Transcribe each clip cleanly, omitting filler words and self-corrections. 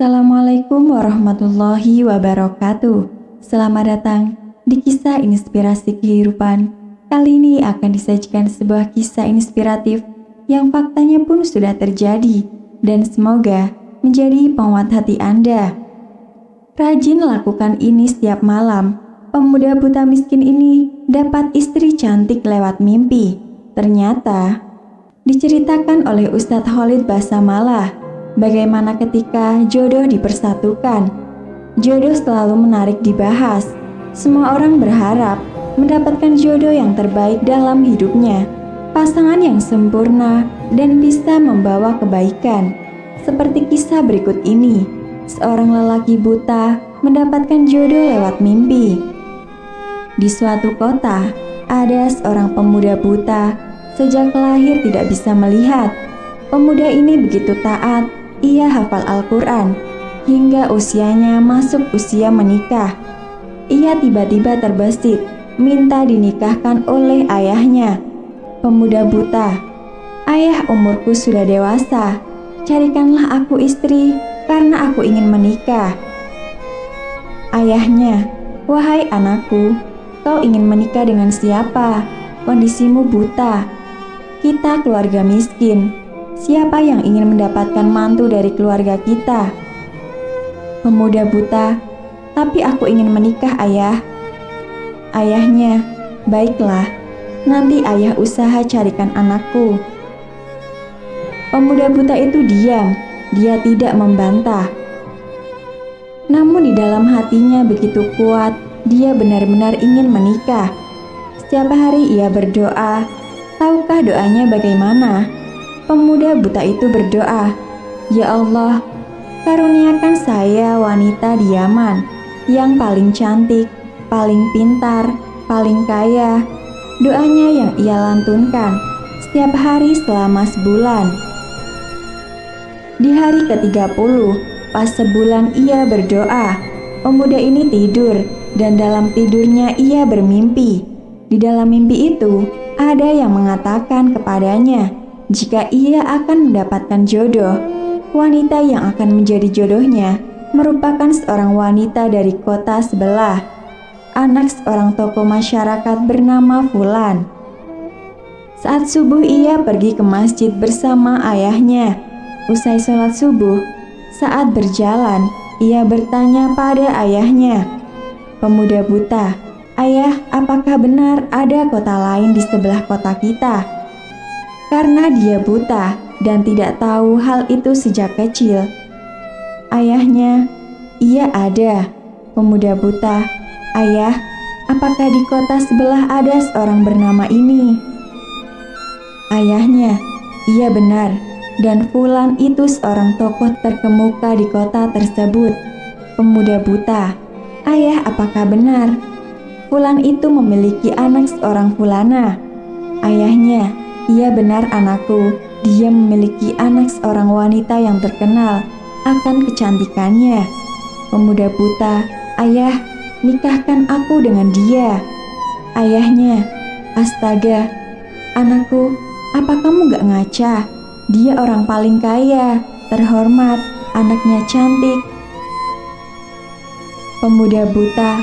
Assalamualaikum warahmatullahi wabarakatuh. Selamat datang di kisah inspirasi kehidupan. Kali ini akan disajikan sebuah kisah inspiratif yang faktanya pun sudah terjadi dan semoga menjadi penguat hati Anda. Rajin lakukan ini setiap malam. Pemuda buta miskin ini dapat istri cantik lewat mimpi. Ternyata diceritakan oleh Ustadz Khalid Basamalah bagaimana ketika jodoh dipersatukan. Jodoh selalu menarik dibahas. Semua orang berharap mendapatkan jodoh yang terbaik dalam hidupnya, pasangan yang sempurna dan bisa membawa kebaikan. Seperti kisah berikut ini, seorang lelaki buta mendapatkan jodoh lewat mimpi. Di suatu kota, ada seorang pemuda buta. Sejak lahir tidak bisa melihat. Pemuda ini begitu taat. Ia hafal Al-Quran hingga usianya masuk usia menikah. Ia tiba-tiba terbesit minta dinikahkan oleh ayahnya. Pemuda buta, "Ayah, umurku sudah dewasa. Carikanlah aku istri karena aku ingin menikah." Ayahnya, "Wahai anakku, kau ingin menikah dengan siapa? Kondisimu buta. Kita keluarga miskin. Siapa yang ingin mendapatkan mantu dari keluarga kita?" Pemuda buta, "Tapi aku ingin menikah, ayah." Ayahnya, "Baiklah, nanti ayah usaha carikan anakku." Pemuda buta itu diam, dia tidak membantah. Namun di dalam hatinya begitu kuat, dia benar-benar ingin menikah. Setiap hari ia berdoa. Tahukah doanya bagaimana? Pemuda buta itu berdoa, "Ya Allah, karuniakan saya wanita di Yaman yang paling cantik, paling pintar, paling kaya." Doanya yang ia lantunkan setiap hari selama sebulan. Di hari ke-30, pas sebulan ia berdoa, pemuda ini tidur dan dalam tidurnya ia bermimpi. Di dalam mimpi itu ada yang mengatakan kepadanya jika ia akan mendapatkan jodoh. Wanita yang akan menjadi jodohnya merupakan seorang wanita dari kota sebelah, anak seorang tokoh masyarakat bernama Fulan. Saat subuh ia pergi ke masjid bersama ayahnya. Usai sholat subuh, saat berjalan ia bertanya pada ayahnya, "Pemuda buta, ayah, apakah benar ada kota lain di sebelah kota kita?" Karena dia buta dan tidak tahu hal itu sejak kecil. Ayahnya, "Iya ada." Pemuda buta, "Ayah, apakah di kota sebelah ada seorang bernama ini?" Ayahnya, "Iya benar, dan Fulan itu seorang tokoh terkemuka di kota tersebut." Pemuda buta, "Ayah, apakah benar Fulan itu memiliki anak seorang Fulana?" Ayahnya, "Iya benar anakku, dia memiliki anak seorang wanita yang terkenal akan kecantikannya." Pemuda buta, "Ayah, nikahkan aku dengan dia." Ayahnya, "Astaga, anakku, apa kamu gak ngaca? Dia orang paling kaya, terhormat, anaknya cantik." Pemuda buta,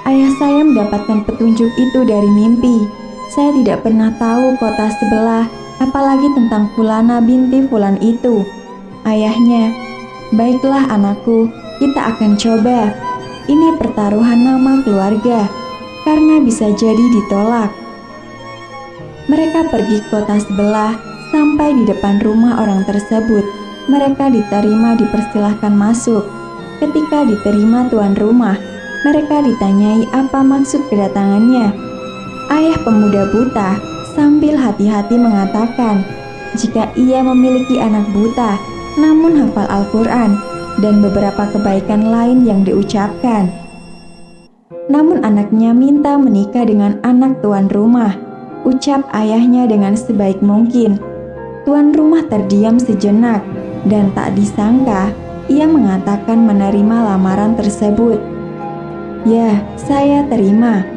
"Ayah, saya mendapatkan petunjuk itu dari mimpi. Saya tidak pernah tahu kota sebelah, apalagi tentang Fulana binti Fulan itu." Ayahnya, "Baiklah anakku, kita akan coba. Ini pertaruhan nama keluarga, karena bisa jadi ditolak." Mereka pergi ke kota sebelah, sampai di depan rumah orang tersebut. Mereka diterima, dipersilahkan masuk. Ketika diterima tuan rumah, mereka ditanyai apa maksud kedatangannya. Ayah pemuda buta sambil hati-hati mengatakan jika ia memiliki anak buta namun hafal Al-Quran dan beberapa kebaikan lain yang diucapkan. Namun anaknya minta menikah dengan anak tuan rumah. Ucap ayahnya dengan sebaik mungkin. Tuan rumah terdiam sejenak dan tak disangka ia mengatakan menerima lamaran tersebut. "Ya, saya terima."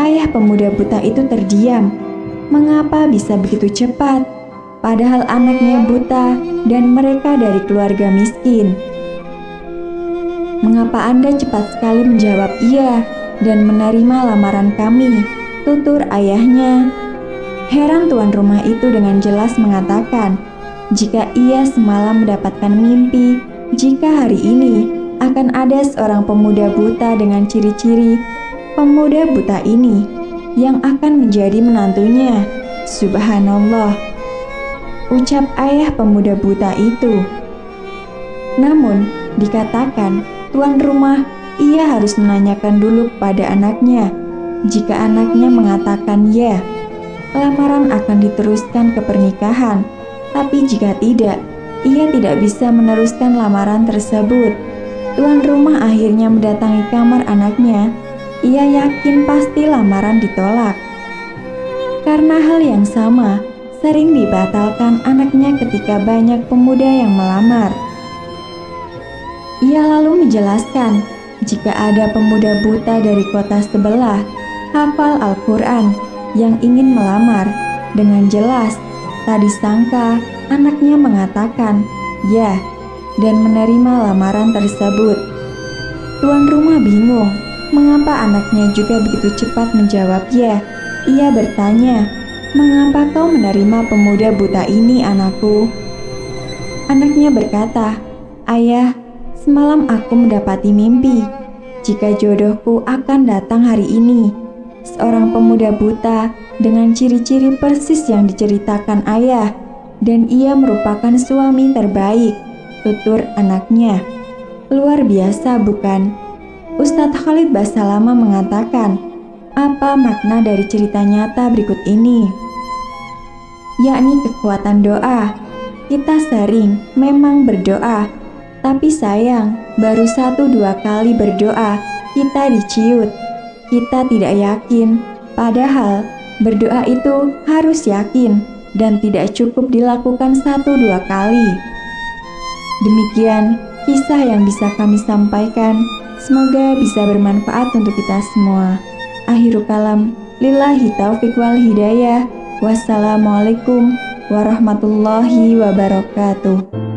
Ayah pemuda buta itu terdiam. Mengapa bisa begitu cepat? Padahal anaknya buta dan mereka dari keluarga miskin. Mengapa Anda cepat sekali menjawab iya dan menerima lamaran kami?" tutur ayahnya. Heran tuan rumah itu dengan jelas mengatakan, jika ia semalam mendapatkan mimpi, jika hari ini akan ada seorang pemuda buta dengan ciri-ciri pemuda buta ini yang akan menjadi menantunya. Subhanallah, ucap ayah pemuda buta itu. Namun, dikatakan tuan rumah ia harus menanyakan dulu pada anaknya. Jika anaknya mengatakan ya, lamaran akan diteruskan ke pernikahan. Tapi jika tidak, ia tidak bisa meneruskan lamaran tersebut. Tuan rumah akhirnya mendatangi kamar anaknya. Ia yakin pasti lamaran ditolak. Karena hal yang sama sering dibatalkan anaknya ketika banyak pemuda yang melamar. Ia lalu menjelaskan, jika ada pemuda buta dari kota sebelah, hafal Al-Quran, yang ingin melamar, dengan jelas tak disangka anaknya mengatakan ya dan menerima lamaran tersebut. Tuan rumah bingung mengapa anaknya juga begitu cepat menjawab ya. Ia bertanya, "Mengapa kau menerima pemuda buta ini, anakku?" Anaknya berkata, "Ayah, semalam aku mendapati mimpi jika jodohku akan datang hari ini. Seorang pemuda buta dengan ciri-ciri persis yang diceritakan ayah, dan ia merupakan suami terbaik," tutur anaknya. "Luar biasa, bukan?" Ustadz Khalid Basalamah mengatakan, apa makna dari cerita nyata berikut ini? Yakni kekuatan doa. Kita sering memang berdoa, tapi sayang baru 1-2 kali berdoa kita diciut. Kita tidak yakin, padahal berdoa itu harus yakin dan tidak cukup dilakukan 1-2 kali. Demikian kisah yang bisa kami sampaikan. Semoga bisa bermanfaat untuk kita semua. Akhirul kalam, lillahi taufiq wal hidayah. Wassalamualaikum warahmatullahi wabarakatuh.